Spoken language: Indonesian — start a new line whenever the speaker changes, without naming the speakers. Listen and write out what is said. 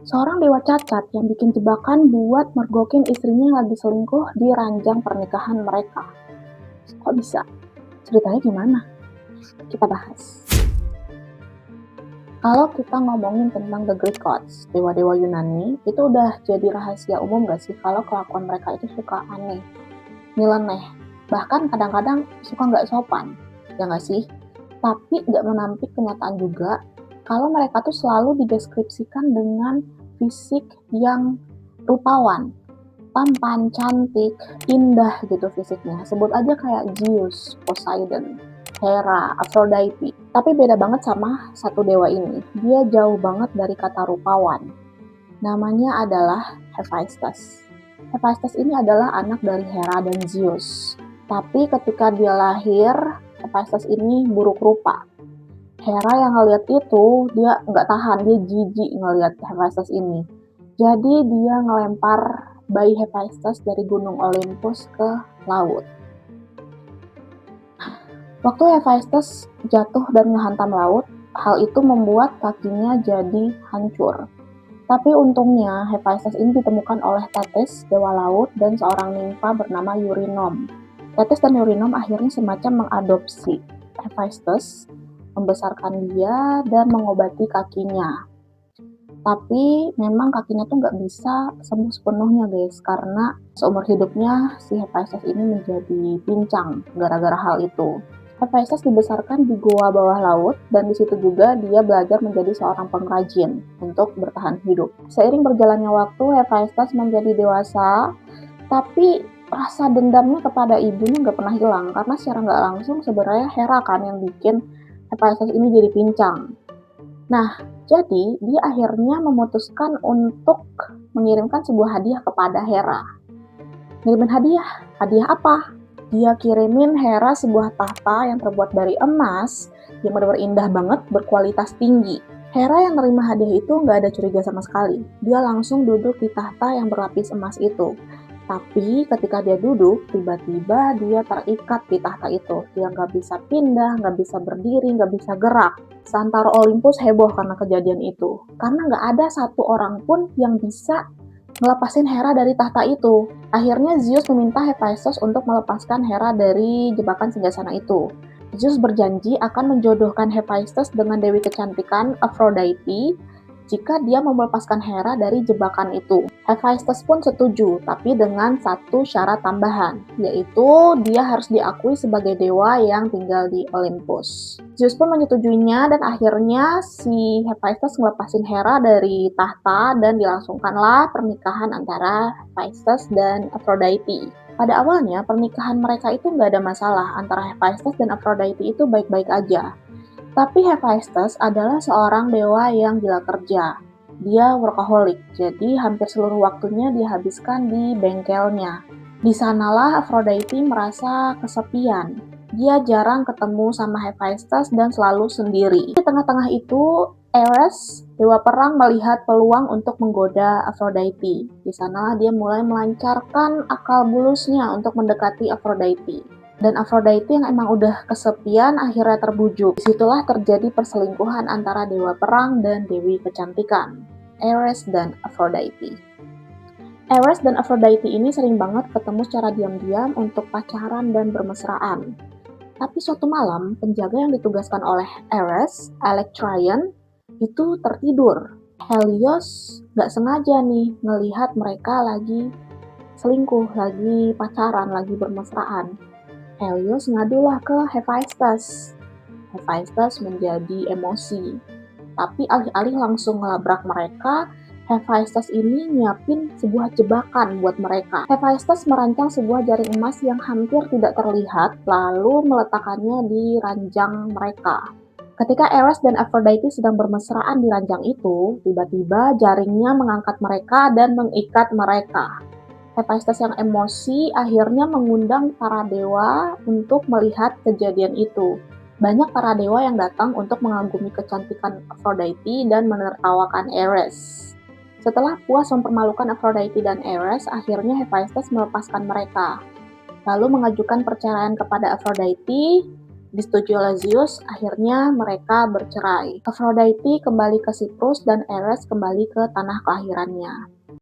Seorang dewa cacat yang bikin jebakan buat mergokin istrinya yang lagi selingkuh di ranjang pernikahan mereka. Kok bisa? Ceritanya gimana? Kita bahas. Kalau kita ngomongin tentang The Greek Gods, dewa-dewa Yunani, itu udah jadi rahasia umum gak sih kalau kelakuan mereka itu suka aneh, nyeleneh, bahkan kadang-kadang suka gak sopan, ya gak sih? Tapi gak menampik kenyataan juga kalau mereka tuh selalu dideskripsikan dengan fisik yang rupawan, tampan, cantik, indah gitu fisiknya. Sebut aja kayak Zeus, Poseidon, Hera, Aphrodite. Tapi beda banget sama satu dewa ini. Dia jauh banget dari kata rupawan. Namanya adalah Hephaestus. Hephaestus ini adalah anak dari Hera dan Zeus. Tapi ketika dia lahir, Hephaestus ini buruk rupa. Hera yang ngeliat itu, dia nggak tahan, dia jijik ngeliat Hephaestus ini. Jadi dia ngelempar bayi Hephaestus dari gunung Olympus ke laut. Waktu Hephaestus jatuh dan menghantam laut, hal itu membuat kakinya jadi hancur. Tapi untungnya Hephaestus ini ditemukan oleh Thetis, dewa laut, dan seorang nimfa bernama Eurynome. Thetis dan Eurynome akhirnya semacam mengadopsi Hephaestus, membesarkan dia dan mengobati kakinya. Tapi memang kakinya tuh nggak bisa sembuh sepenuhnya guys, karena seumur hidupnya si Hephaestus ini menjadi pincang gara-gara hal itu. Hephaestus dibesarkan di gua bawah laut, dan di situ juga dia belajar menjadi seorang pengrajin untuk bertahan hidup. Seiring berjalannya waktu, Hephaestus menjadi dewasa, tapi rasa dendamnya kepada ibunya nggak pernah hilang, karena secara nggak langsung sebenarnya Hera kan yang bikin Hephaestus ini jadi pincang. Nah, jadi dia akhirnya memutuskan untuk mengirimkan sebuah hadiah kepada Hera. Ngirimin hadiah? Hadiah apa? Dia kirimin Hera sebuah tahta yang terbuat dari emas, yang benar-benar indah banget, berkualitas tinggi. Hera yang terima hadiah itu nggak ada curiga sama sekali. Dia langsung duduk di tahta yang berlapis emas itu. Tapi ketika dia duduk, tiba-tiba dia terikat di tahta itu. Dia nggak bisa pindah, nggak bisa berdiri, nggak bisa gerak. Santaro Olympus heboh karena kejadian itu. Karena nggak ada satu orang pun yang bisa melepasin Hera dari tahta itu. Akhirnya Zeus meminta Hephaestus untuk melepaskan Hera dari jebakan singgasana itu. Zeus berjanji akan menjodohkan Hephaestus dengan dewi kecantikan Aphrodite jika dia mau melepaskan Hera dari jebakan itu. Hephaestus pun setuju, tapi dengan satu syarat tambahan, yaitu dia harus diakui sebagai dewa yang tinggal di Olympus. Zeus pun menyetujuinya, dan akhirnya si Hephaestus ngelepasin Hera dari tahta dan dilangsungkanlah pernikahan antara Hephaestus dan Aphrodite. Pada awalnya, pernikahan mereka itu nggak ada masalah, antara Hephaestus dan Aphrodite itu baik-baik aja. Tapi Hephaestus adalah seorang dewa yang gila kerja. Dia workaholic, jadi hampir seluruh waktunya dihabiskan di bengkelnya. Di sanalah Aphrodite merasa kesepian. Dia jarang ketemu sama Hephaestus dan selalu sendiri. Di tengah-tengah itu, Ares, dewa perang, melihat peluang untuk menggoda Aphrodite. Di sanalah dia mulai melancarkan akal bulusnya untuk mendekati Aphrodite. Dan Aphrodite yang emang udah kesepian akhirnya terbujuk. Disitulah terjadi perselingkuhan antara dewa perang dan dewi kecantikan, Ares dan Aphrodite. Ares dan Aphrodite ini sering banget ketemu secara diam-diam untuk pacaran dan bermesraan. Tapi suatu malam, penjaga yang ditugaskan oleh Ares, Electryon, itu tertidur. Helios gak sengaja nih ngelihat mereka lagi selingkuh, lagi pacaran, lagi bermesraan. Helios ngadulah ke Hephaestus. Hephaestus menjadi emosi. Tapi alih-alih langsung ngelabrak mereka, Hephaestus ini nyiapin sebuah jebakan buat mereka. Hephaestus merancang sebuah jaring emas yang hampir tidak terlihat, lalu meletakkannya di ranjang mereka. Ketika Ares dan Aphrodite sedang bermesraan di ranjang itu, tiba-tiba jaringnya mengangkat mereka dan mengikat mereka. Hephaestus yang emosi akhirnya mengundang para dewa untuk melihat kejadian itu. Banyak para dewa yang datang untuk mengagumi kecantikan Aphrodite dan menertawakan Ares. Setelah puas mempermalukan Aphrodite dan Ares, akhirnya Hephaestus melepaskan mereka. Lalu mengajukan perceraian kepada Aphrodite, Disetujui oleh Zeus, akhirnya mereka bercerai. Aphrodite kembali ke Siprus dan Ares kembali ke tanah kelahirannya.